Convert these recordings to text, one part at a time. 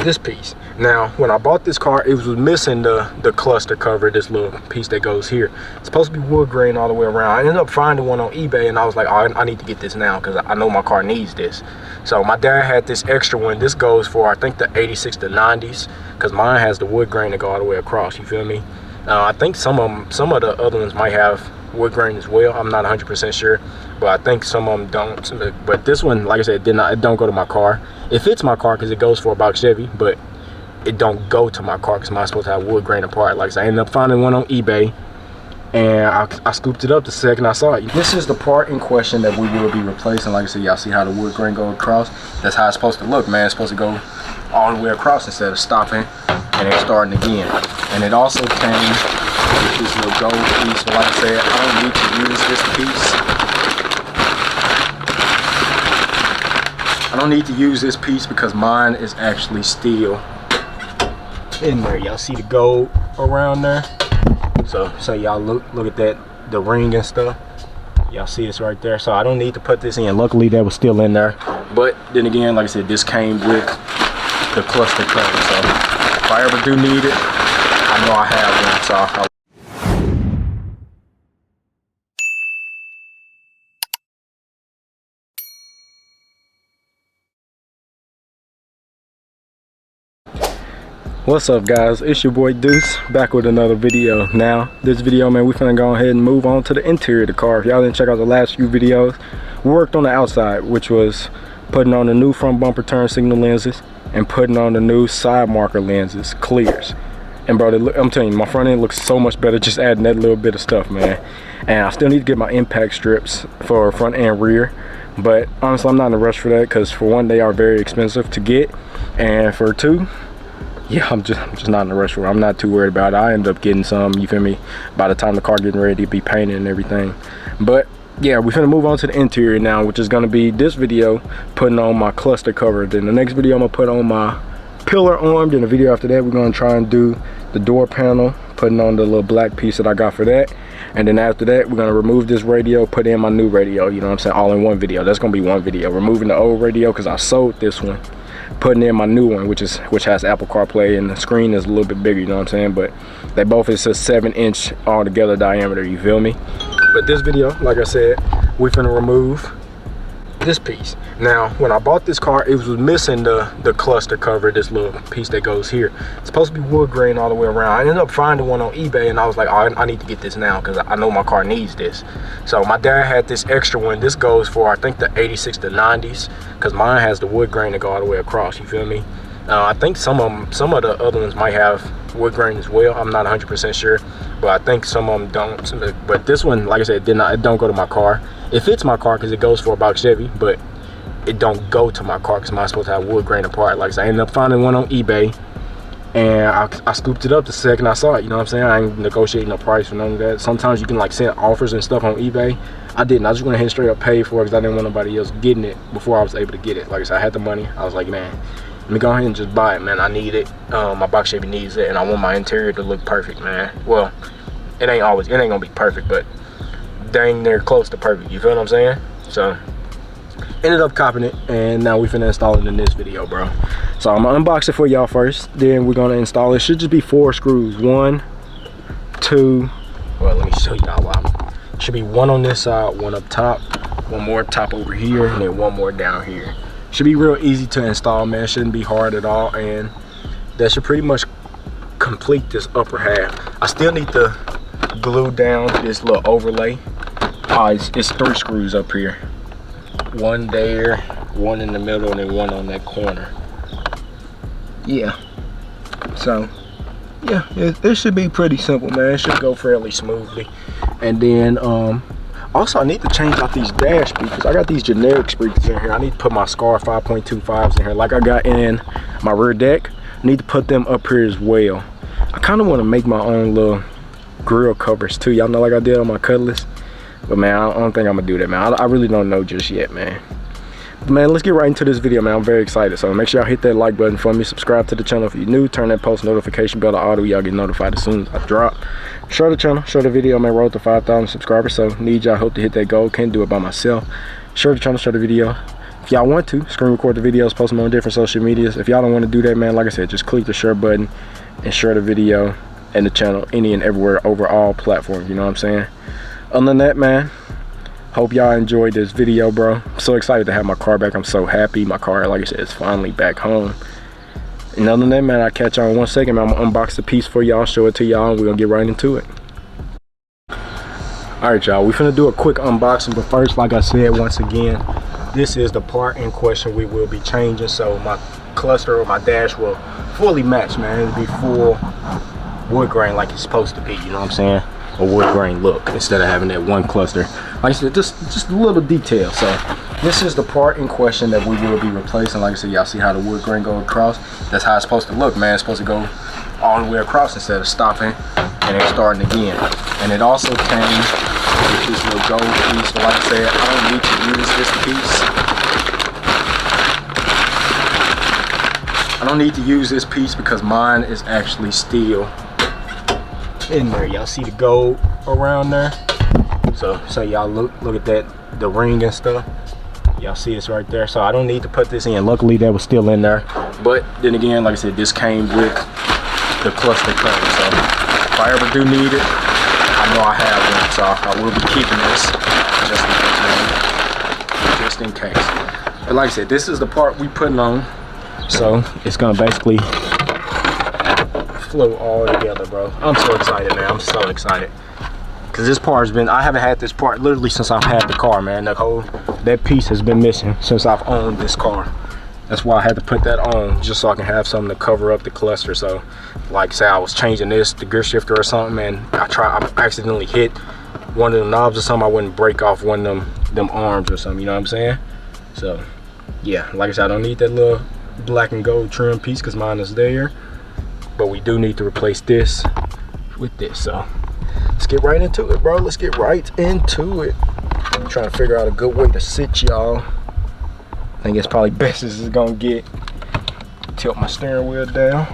this piece. Now when I bought this car, it was missing the cluster cover, this little piece that goes here. It's supposed to be wood grain all the way around. I ended up finding one on eBay, and I was like, oh, I need to get this now because I know my car needs this. So my dad had this extra one. This goes for, I think, the 86 to 90s, because mine has the wood grain to go all the way across, you feel me? I think some of the other ones might have wood grain as well. I'm not 100% sure, but I think some of them don't. But this one, like I said, it don't go to my car. It fits my car because it goes for about Chevy, but it don't go to my car because mine's supposed to have wood grain apart. Like I said, I ended up finding one on eBay, and I scooped it up the second I saw it. This is the part in question that we will be replacing. Like I said, y'all see how the wood grain go across? That's how it's supposed to look, man. It's supposed to go all the way across instead of stopping and then starting again. And it also came with this little gold piece. So like I said, I don't need to use this piece. I don't need to use this piece because mine is actually still in there. Y'all see the gold around there? So y'all look at that, the ring and stuff. Y'all see this right there? So I don't need to put this in. Luckily that was still in there. But then again, like I said, this came with the cluster cover. So if I ever do need it, I know I have one. So what's up, guys? It's your boy Deuce, back with another video. Now this video, man, we finna go ahead and move on to the interior of the car. If y'all didn't check out the last few videos, we worked on the outside, which was putting on the new front bumper turn signal lenses and putting on the new side marker lenses, clears. And bro, I'm telling you, my front end looks so much better just adding that little bit of stuff, man. And I still need to get my impact strips for front and rear, but honestly I'm not in a rush for that, because for one, they are very expensive to get, and for two, yeah, I'm just not in a rush for it. I'm not too worried about it. I end up getting some, you feel me, by the time the car getting ready to be painted and everything. But yeah, we're gonna move on to the interior now, which is gonna be this video putting on my cluster cover. Then the next video I'm gonna put on my pillar arm. Then the video after that we're gonna try and do the door panel, putting on the little black piece that I got for that. And then after that we're gonna remove this radio, put in my new radio, you know what I'm saying, all in one video. That's gonna be one video, removing the old radio because I sold this one, putting in my new one, which has Apple CarPlay, and the screen is a little bit bigger, you know what I'm saying, but they both is a 7-inch altogether diameter, you feel me? But this video, like I said, we're finna remove this piece. Now when I bought this car, it was missing the cluster cover, this little piece that goes here. It's supposed to be wood grain all the way around. I ended up finding one on eBay, and I was like, oh, I need to get this now because I know my car needs this. So my dad had this extra one. This goes for, I think, the 86 to 90s, because mine has the wood grain to go all the way across, you feel me? I think some of the other ones might have wood grain as well. I'm not 100% sure, but I think some of them don't. But this one, like I said, it don't go to my car. It fits my car because it goes for about Chevy, but it don't go to my car because mine's supposed to have wood grain apart. Like I said, I ended up finding one on eBay, and I scooped it up the second I saw it, you know what I'm saying? I ain't negotiating no price or none of that. Sometimes you can like send offers and stuff on eBay. I didn't. I just went ahead and straight up paid for it because I didn't want nobody else getting it before I was able to get it. Like I said, I had the money. I was like, man, let me go ahead and just buy it, man. I need it. My box Chevy needs it, and I want my interior to look perfect, man. Well, it ain't gonna be perfect, but dang near close to perfect, you feel what I'm saying? So ended up copping it, and now we finna install it in this video, bro. So I'm gonna unbox it for y'all first, then we're gonna install it. Should just be 4 screws. 1, 2, well, let me show y'all why. Should be 1 on this side, 1 up top, 1 more up top over here, and then 1 more down here. Should be real easy to install, man. Shouldn't be hard at all, and that should pretty much complete this upper half. I still need to glue down this little overlay. It's 3 screws up here. 1 there, 1 in the middle, and then 1 on that corner. Yeah. So yeah, it should be pretty simple, man. It should go fairly smoothly. And then also I need to change out these dash speakers. I got these generic speakers in here. I need to put my Scar 5.25s in here like I got in my rear deck. I need to put them up here as well. I kind of want to make my own little grill covers too, y'all know, like I did on my Cutlass. But man, I don't think I'm gonna do that, man. I really don't know just yet, man. But man, let's get right into this video, man. I'm very excited. So make sure y'all hit that like button for me. Subscribe to the channel if you're new. Turn that post notification bell to auto. Y'all get notified as soon as I drop. Share the channel, share the video, man. Roll to 5,000 subscribers. So need y'all help to hit that goal. Can't do it by myself. Share the channel, share the video. If y'all want to, screen record the videos, post them on different social medias. If y'all don't want to do that, man, like I said, just click the share button and share the video and the channel any and everywhere over all platforms, you know what I'm saying? Other than that, man, hope y'all enjoyed this video, bro. I'm so excited to have my car back. I'm so happy. My car, like I said, is finally back home. And other than that, man, I'll catch y'all in 1 second, man. I'm gonna unbox the piece for y'all, show it to y'all, and we're gonna get right into it. All right, y'all, we finna do a quick unboxing, but first, like I said, once again, this is the part in question we will be changing, so my cluster or my dash will fully match, man. It'll be full wood grain like it's supposed to be, you know what I'm saying? A wood grain look instead of having that one cluster. Like I said, just a little detail. So this is the part in question that we will be replacing. Like I said, y'all see how the wood grain go across? That's how it's supposed to look, man. It's supposed to go all the way across instead of stopping and then starting again. And it also came with this little gold piece. So like I said, I don't need to use this piece. I don't need to use this piece because mine is actually still in there. Y'all see the gold around there? So y'all look at that, the ring and stuff. Y'all see it's right there. So I don't need to put this in. Luckily that was still in there. But then again, like I said, this came with the cluster cover. So if I ever do need it, I know I have one. So I will be keeping this just in case. But like I said, this is the part we putting on. So it's gonna basically flow all together, bro. I'm so excited, man. I'm so excited. Cause this part has been, I haven't had this part literally since I've had the car, man. That piece has been missing since I've owned this car. That's why I had to put that on, just so I can have something to cover up the cluster. So like say I was changing the gear shifter or something, and I accidentally hit one of the knobs or something, I wouldn't break off one of them arms or something, you know what I'm saying? So yeah, like I said, I don't need that little black and gold trim piece because mine is there. But we do need to replace this with this. So let's get right into it, bro. Let's get right into it. I'm trying to figure out a good way to sit y'all. I think it's probably best as it's gonna get. Tilt my steering wheel down.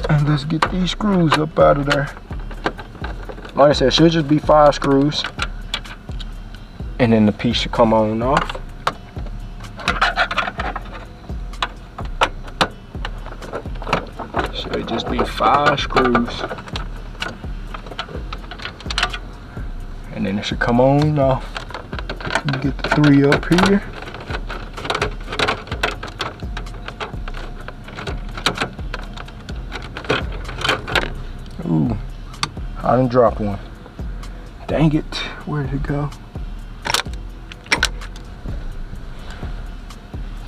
And let's get these screws up out of there. Like I said, it should just be 5 screws. And then the piece should come on and off. Should just be 5 screws. And then it should come on and off. Get the 3 up here. Ooh, I done dropped one. Dang it, where did it go?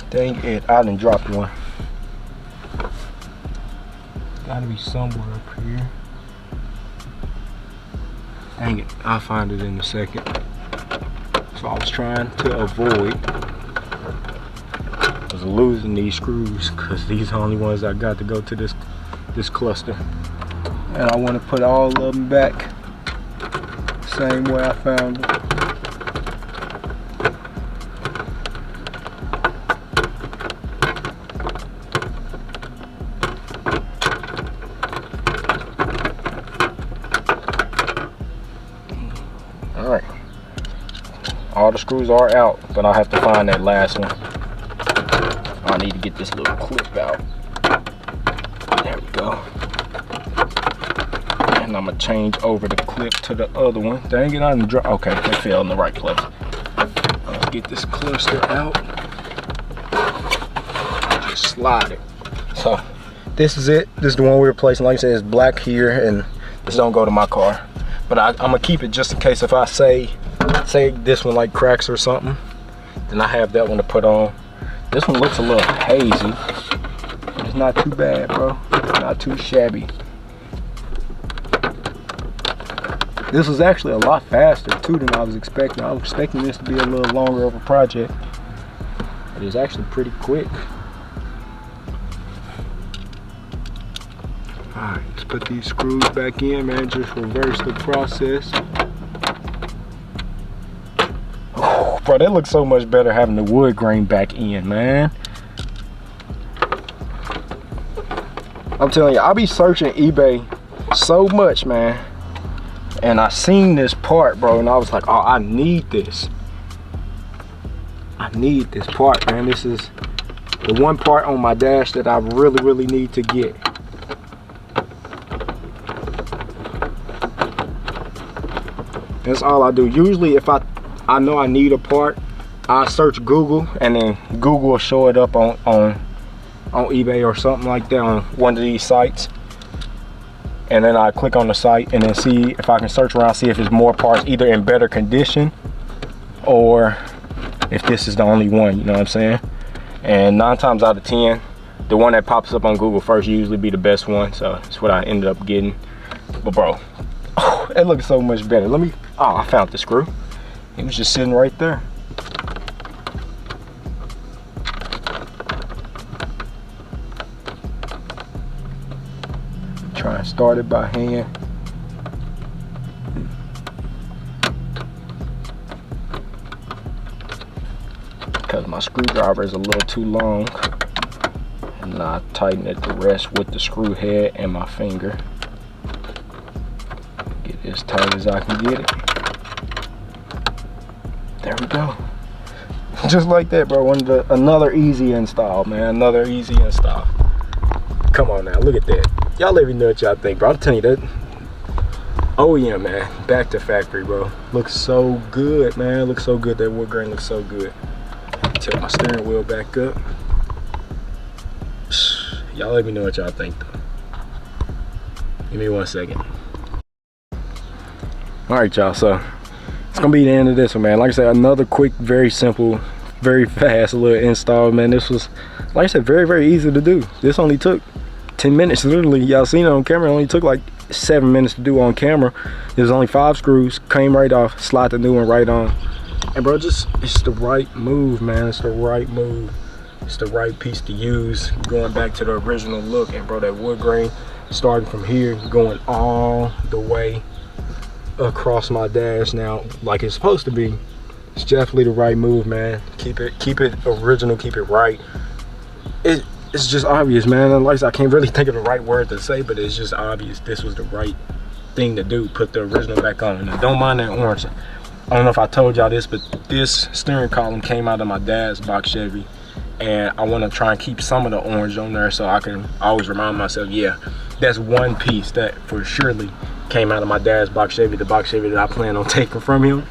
Dang it, I done dropped one. Gotta be somewhere up here. Dang it, I'll find it in a second. So I was trying to avoid losing these screws because these are the only ones I got to go to this cluster. And I want to put all of them back same way I found them. Alright, all the screws are out, but I'll have to find that last one. I need to get this little clip out. There we go. And I'm gonna change over the clip to the other one. Dang it, I didn't drop. Okay, they fell in the right place. Let's get this cluster out. Just slide it. So this is it. This is the one we're replacing. Like I said, it's black here, and this don't go to my car. But I'm gonna keep it just in case if I say this one like cracks or something, then I have that one to put on. This one looks a little hazy, but it's not too bad, bro. It's not too shabby. This was actually a lot faster too than I was expecting. I was expecting this to be a little longer of a project, but it's actually pretty quick. Alright, let's put these screws back in, man. Just reverse the process. Oh, bro, that looks so much better having the wood grain back in, man. I'm telling you, I'll be searching eBay so much, man. And I seen this part, bro, and I was like, oh, I need this. I I need this part, man. This is the one part on my dash that I really need to get. That's all I do. Usually if I know I need a part, I search Google, and then Google will show it up on eBay or something like that, on one of these sites. And then I click on the site and then see if I can search around, see if there's more parts either in better condition or if this is the only one, you know what I'm saying? And 9 times out of 10, the one that pops up on Google first usually be the best one, so that's what I ended up getting. But bro, oh, it looks so much better. Let me, oh, I found the screw. It was just sitting right there. Try and start it by hand. Because my screwdriver is a little too long. And then I tighten it the rest with the screw head and my finger. Get it as tight as I can get it. There we go. Just like that, bro. Another easy install, man. Another easy install. Come on now, look at that. Y'all let me know what y'all think, bro. I'm telling you that. Oh yeah, man. Back to factory, bro. Looks so good, man. Looks so good. That wood grain looks so good. Tilt my steering wheel back up. Y'all let me know what y'all think, though. Give me 1 second. All right, y'all. So it's gonna be the end of this one, man. Like I said, another quick, very simple, very fast little install, man. This was, like I said, very easy to do. This only took 10 minutes, literally. Y'all seen it on camera. It only took like 7 minutes to do on camera. There's only 5 screws, came right off, slide the new one right on. And bro, just, it's the right move, man. It's the right move. It's the right piece to use, going back to the original look. And bro, that wood grain, starting from here, going all the way across my dash now, like it's supposed to be. It's definitely the right move, man. Keep it original, keep it right. It's just obvious, man. And like I said, I can't really think of the right word to say, but it's just obvious this was the right thing to do. Put the original back on. And don't mind that orange. I don't know if I told y'all this, but this steering column came out of my dad's box Chevy, and I want to try and keep some of the orange on there so I can always remind myself, yeah, that's one piece that for surely came out of my dad's box Chevy, the box Chevy that I plan on taking from him.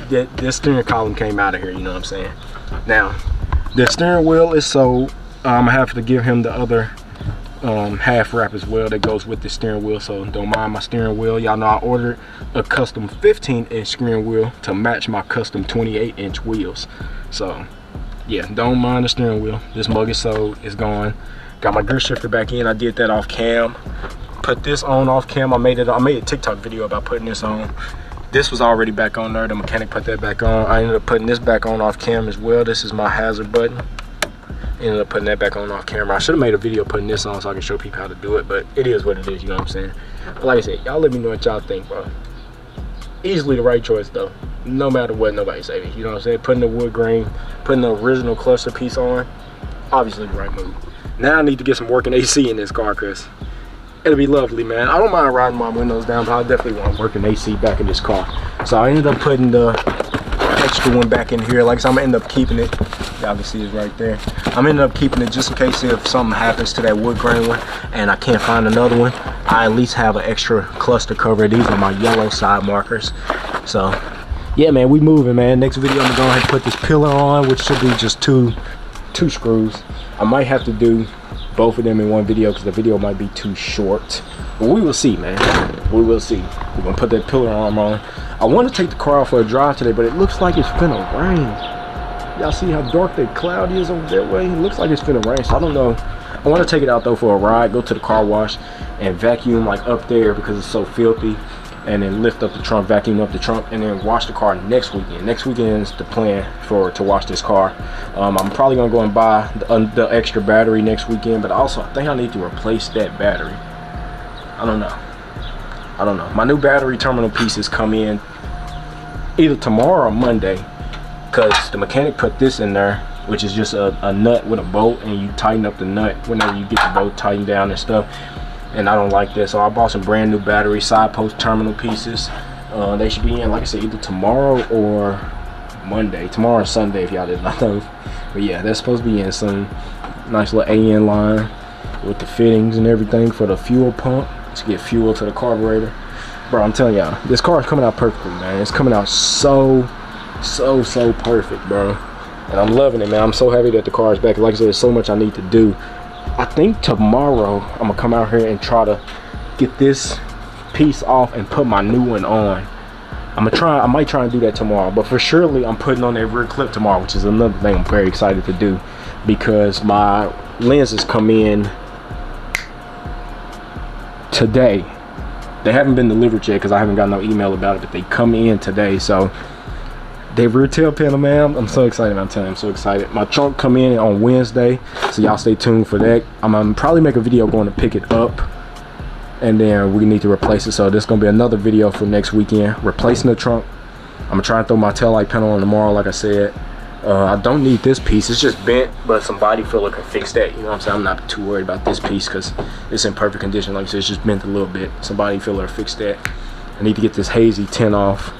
This steering column came out of here, you know what I'm saying? Now, the steering wheel is sold. I'm gonna have to give him the other half wrap as well that goes with the steering wheel, so don't mind my steering wheel. Y'all know I ordered a custom 15-inch steering wheel to match my custom 28-inch wheels. So yeah, don't mind the steering wheel. This mug is sold, it's gone. Got my gear shifter back in. I did that off cam. Put this on off cam. I made a TikTok video about putting this on. This was already back on there. The mechanic put that back on. I ended up putting this back on off cam as well. This is my hazard button. Ended up putting that back on off camera. I should have made a video putting this on so I can show people how to do it, but it is what it is, you know what I'm saying? But like I said, y'all let me know what y'all think, bro. Easily the right choice though, no matter what nobody say, you know what I'm saying? Putting the wood grain, putting the original cluster piece on, obviously the right move. Now I need to get some working AC in this car, because it'll be lovely, man. I don't mind riding my windows down, but I definitely want working AC back in this car. So I ended up putting the extra one back in here. Like I said, I'm gonna end up keeping it. Y'all can see it's right there. I'm ended up keeping it just in case if something happens to that wood grain one and I can't find another one, I at least have an extra cluster cover. These are my yellow side markers. So yeah, man, we moving, man. Next video I'm gonna go ahead and put this pillar on, which should be just two screws. I might have to do both of them in one video because the video might be too short, but we will see, man. We will see. We're gonna put that pillar arm on. I want to take the car out for a drive today, but it looks like it's finna rain. Y'all see how dark that cloud is over that way? It looks like it's finna rain, so I don't know. I want to take it out though for a ride, go to the car wash and vacuum like up there because it's so filthy, and then lift up the trunk, vacuum up the trunk, and then wash the car next weekend. Next weekend is the plan to wash this car. I'm probably gonna go and buy the extra battery next weekend, but also I think I need to replace that battery. I don't know. My new battery terminal pieces come in either tomorrow or Monday, because the mechanic put this in there, which is just a nut with a bolt, and you tighten up the nut whenever you get the bolt tightened down and stuff. And I don't like this, so I bought some brand new battery side post terminal pieces. They should be in, like I said, either tomorrow or Monday. Tomorrow's Sunday if y'all did not know. But yeah, that's supposed to be in soon. Nice little AN line with the fittings and everything for the fuel pump to get fuel to the carburetor. Bro, I'm telling y'all, this car is coming out perfectly, man. It's coming out so perfect, bro. And I'm loving it, man. I'm so happy that the car is back. Like I said, there's so much I need to do. I think tomorrow I'm gonna come out here and try to get this piece off and put my new one on. I might try and do that tomorrow, but for surely I'm putting on that rear clip tomorrow, which is another thing I'm very excited to do, because my lenses come in today. They haven't been delivered yet because I haven't got no email about it, but they come in today. So they rear tail panel, man. I'm so excited, man. I'm telling you, I'm so excited. My trunk come in on Wednesday, so y'all stay tuned for that. I'm gonna probably make a video going to pick it up, and then we need to replace it. So this is gonna be another video for next weekend, replacing the trunk. I'm gonna try and throw my tail light panel on tomorrow, like I said. I don't need this piece, it's just bent, but some body filler can fix that. You know what I'm saying? I'm not too worried about this piece because it's in perfect condition. Like I said, it's just bent a little bit. Some body filler will fix that. I need to get this hazy tint off.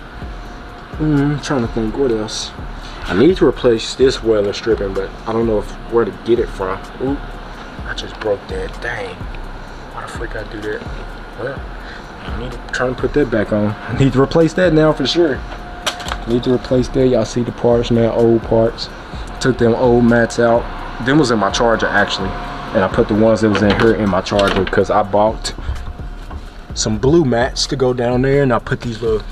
I'm trying to think what else. I need to replace this weather stripping, but I don't know where to get it from. Oop, I just broke that. Dang, why the frick I do that? Well, I need to try and put that back on. I need to replace that now for sure. Need to replace that. Y'all see the parts, man, old parts. Took them old mats out. Them was in my Charger actually, and I put the ones that was in here in my Charger because I bought some blue mats to go down there, and I put these little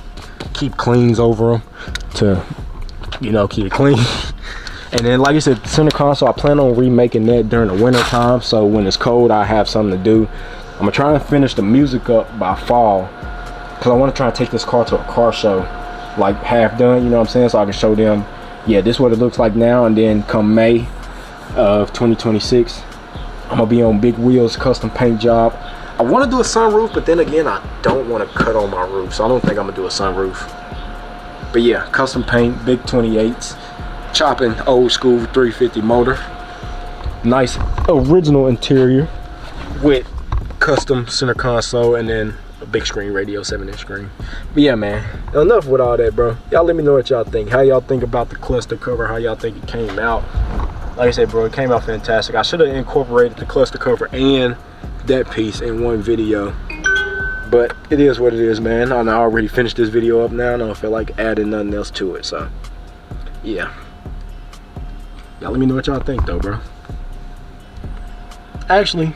keep cleans over them to, you know, keep it clean. And then, like I said, center console, I plan on remaking that during the winter time, so when it's cold I have something to do. I'm gonna try and finish the music up by fall, because I want to try and take this car to a car show, like half done, you know what I'm saying, so I can show them, yeah, this is what it looks like now. And then come May of 2026, I'm gonna be on Big Wheels custom paint job. I want to do a sunroof, but then again, I don't want to cut on my roof, so I don't think I'm gonna do a sunroof. But yeah, custom paint, big 28s, chopping old school 350 motor, nice original interior with custom center console, and then a big screen radio, 7-inch screen. But yeah, man, enough with all that, bro. Y'all let me know what y'all think. How y'all think about the cluster cover? How y'all think it came out? Like I said, bro, it came out fantastic. I should have incorporated the cluster cover and that piece in one video, but it is what it is, man. I already finished this video up now, and I don't feel like adding nothing else to it. So yeah, y'all let me know what y'all think though, bro. Actually,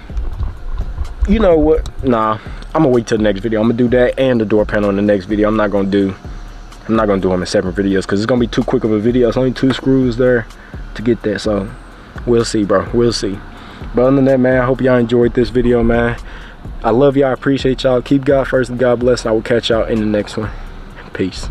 you know what, nah, I'm gonna wait till the next video. I'm gonna do that and the door panel in the next video. I'm not gonna do them in separate videos because it's gonna be too quick of a video. It's only 2 screws there to get that, so we'll see, bro, we'll see. But other than that, man, I hope y'all enjoyed this video, man. I love y'all, I appreciate y'all. Keep God first and God bless, and I will catch y'all in the next one. Peace.